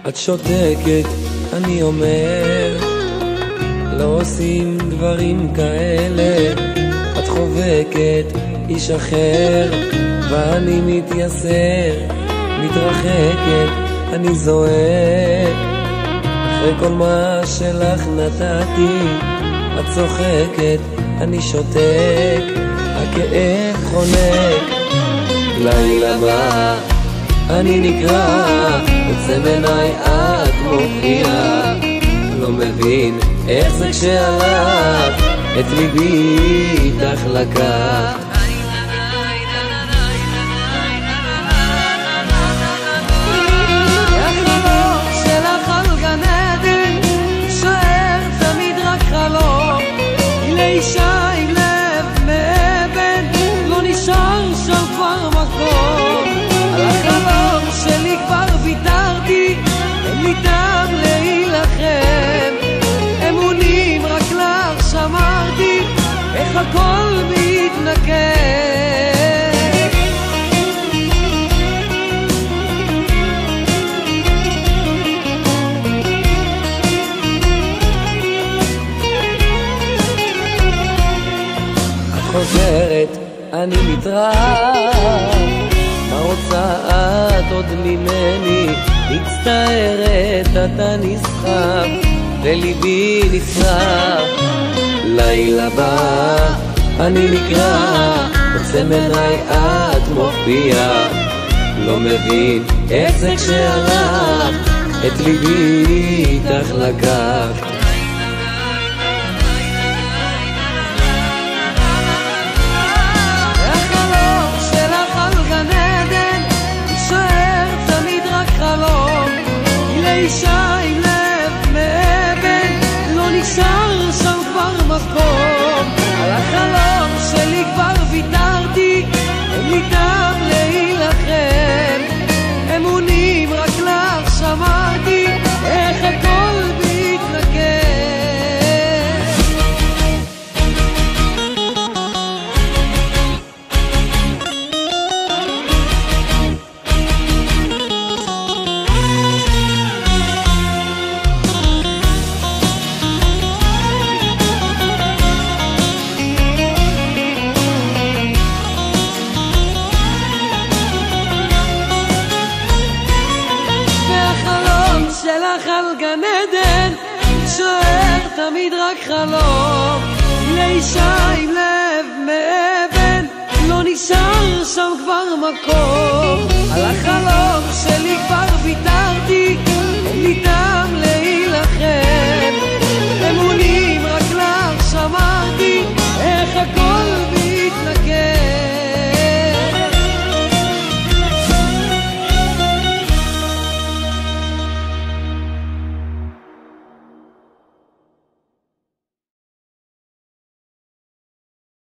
את שותקת, אני אומר, לא עושים דברים כאלה. את חובקת איש אחר, ואני מתייסר, מתרחקת, אני זועק. אחרי כל מה שלך נתתי, את צוחקת, אני שותק, הכאב חונק. לילה בא, אני נקרא, יוצא מנהי את מופיעה. לא מבין איך זה כשהלך, את ליבי איתך לקח. החלום שלך על גן עדן שואר תמיד רק חלום. לאישה עם לב מאבן לא נשאר שם כבר מקום. על החלום שלי כבר ויתרתי, אין לי טעם להילחם. אמונים רק לך שמרתי, איך הכל מתנקם. את חוזרת, אני מתרח, מה רוצה את עוד ממני? מצטערת, אתה נסחף, וליבי נשרף. לילה בא, אני נקרא, יוצא מנהי את מופיעה. לא מבין איך זה כשהלך, את ליבי איתך לקח. אישה עם לב מאבן לא נשאר שם כבר מקום. על החלום שלי כבר ויתרתי, אין לי טעם להילחם. אמונים רק לך שמרתי, איך הכל מתנקם. שלך על גן עדן שואר תמיד רק חלום. לאישה עם לב מאבן לא נשאר שם כבר מקום. על החלום שלי כבר ויתרתי,